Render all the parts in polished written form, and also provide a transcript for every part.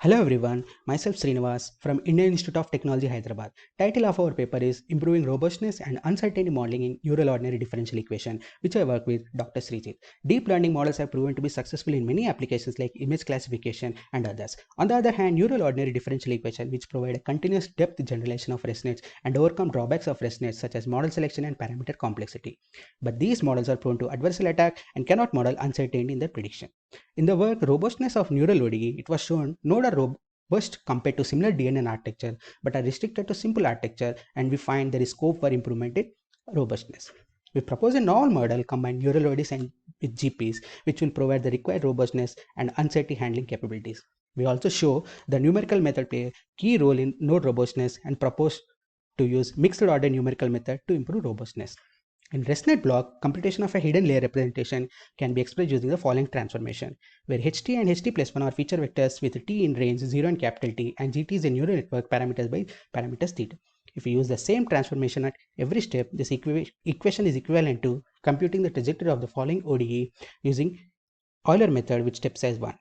Hello everyone, myself Srinivas from Indian Institute of Technology, Hyderabad. Title of our paper is Improving Robustness and Uncertainty Modeling in Neural Ordinary Differential Equation, which I work with Dr. Srijit. Deep learning models have proven to be successful in many applications like image classification and others. On the other hand, Neural Ordinary Differential Equation, which provide a continuous depth generalization of ResNets and overcome drawbacks of ResNets such as model selection and parameter complexity. But these models are prone to adversarial attack and cannot model uncertainty in their prediction. In the work Robustness of Neural ODE, it was shown node are robust compared to similar DNN architecture but are restricted to simple architecture, and we find there is scope for improvement in robustness. We propose a novel model combine neural ODEs and with GPs, which will provide the required robustness and uncertainty handling capabilities. We also show the numerical method play a key role in node robustness and propose to use mixed order numerical method to improve robustness. In ResNet block, computation of a hidden layer representation can be expressed using the following transformation, where ht and ht plus 1 are feature vectors with t in range 0 and capital T, and gt is a neural network parameters by parameters theta. If we use the same transformation at every step, this equation is equivalent to computing the trajectory of the following ODE using Euler method with step size 1.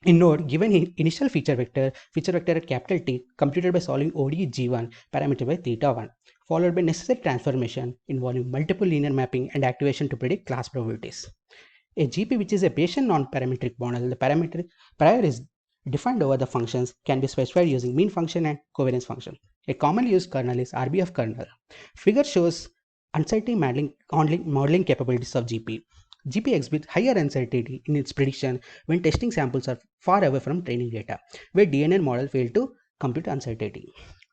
In node, given initial feature vector at capital T computed by solving ODE G1 parameter by theta 1, followed by necessary transformation involving multiple linear mapping and activation to predict class probabilities. A GP, which is a Bayesian non-parametric model, the parameter prior is defined over the functions, can be specified using mean function and covariance function. A commonly used kernel is RBF kernel. Figure shows uncertainty modeling capabilities of GP. GP exhibits higher uncertainty in its prediction when testing samples are far away from training data, where DNN model failed to compute uncertainty.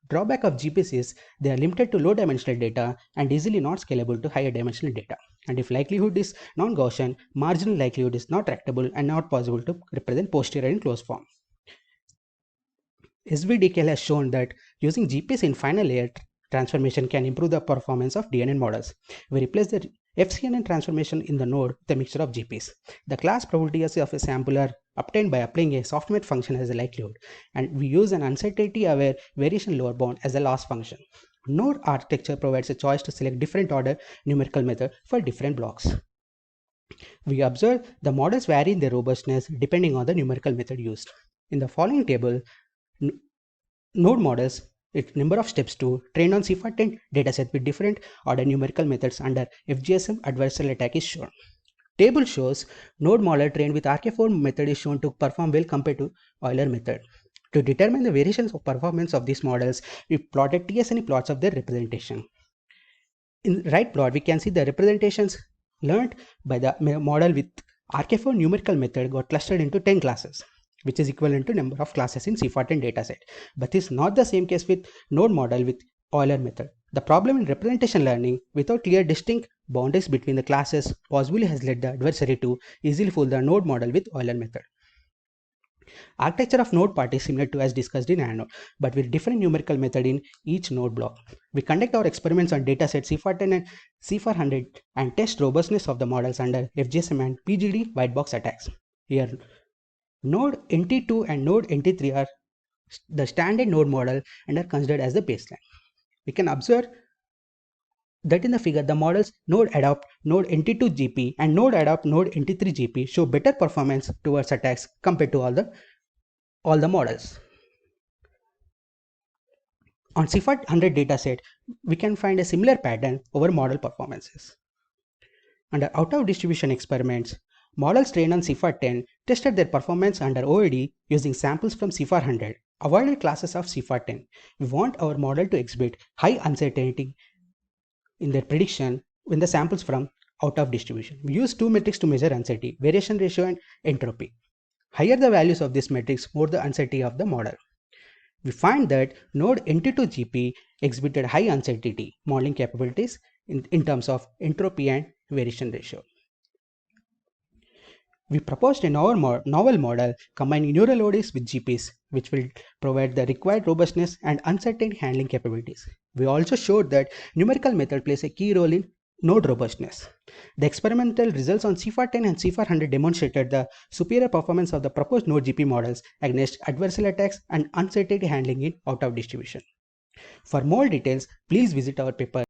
Drawback of GPs is they are limited to low dimensional data and easily not scalable to higher dimensional data. And if likelihood is non-Gaussian, marginal likelihood is not tractable and not possible to represent posterior in closed form. SVDKL has shown that using GPs in final layer transformation can improve the performance of DNN models. We replace the FCNN transformation in the node with a mixture of GPs. The class probabilities of a sample are obtained by applying a softmax function as a likelihood, and we use an uncertainty-aware variation lower bound as a loss function. Node architecture provides a choice to select different order numerical method for different blocks. We observe the models vary in their robustness depending on the numerical method used. In the following table, node models its number of steps to train on CIFAR10 dataset with different order numerical methods under FGSM adversarial attack is shown. Table shows node model trained with RK4 method is shown to perform well compared to Euler method. To determine the variations of performance of these models, we plotted TSNE plots of their representation. In the right plot, we can see the representations learned by the model with RK4 numerical method got clustered into 10 classes, which is equivalent to number of classes in CIFAR10 dataset. But this is not the same case with node model with Euler method. The problem in representation learning without clear distinct boundaries between the classes possibly has led the adversary to easily fool the node model with Euler method. Architecture of node part is similar to as discussed in ANODE, but with different numerical method in each node block. We conduct our experiments on datasets CIFAR10 and CIFAR100 and test robustness of the models under FGSM and PGD white box attacks. Here, node NT2 and node NT3 are the standard node model and are considered as the baseline. We can observe that in the figure the models node adopt node NT2 GP and node adopt node NT3 GP show better performance towards attacks compared to all the models. On CIFAR100 dataset, we can find a similar pattern over model performances. Under out of distribution experiments, models trained on CIFAR10 tested their performance under OAD using samples from CIFAR100, avoided classes of CIFAR10. We want our model to exhibit high uncertainty in their prediction when the samples from out of distribution. We use two metrics to measure uncertainty, variation ratio and entropy. Higher the values of these metrics, more the uncertainty of the model. We find that node NT2 GP exhibited high uncertainty modeling capabilities in terms of entropy and variation ratio. We proposed a novel model combining neural ODEs with GPs, which will provide the required robustness and uncertainty handling capabilities. We also showed that numerical method plays a key role in node robustness. The experimental results on CIFAR10 and CIFAR100 demonstrated the superior performance of the proposed node GP models against adversarial attacks and uncertainty handling in out of distribution. For more details, please visit our paper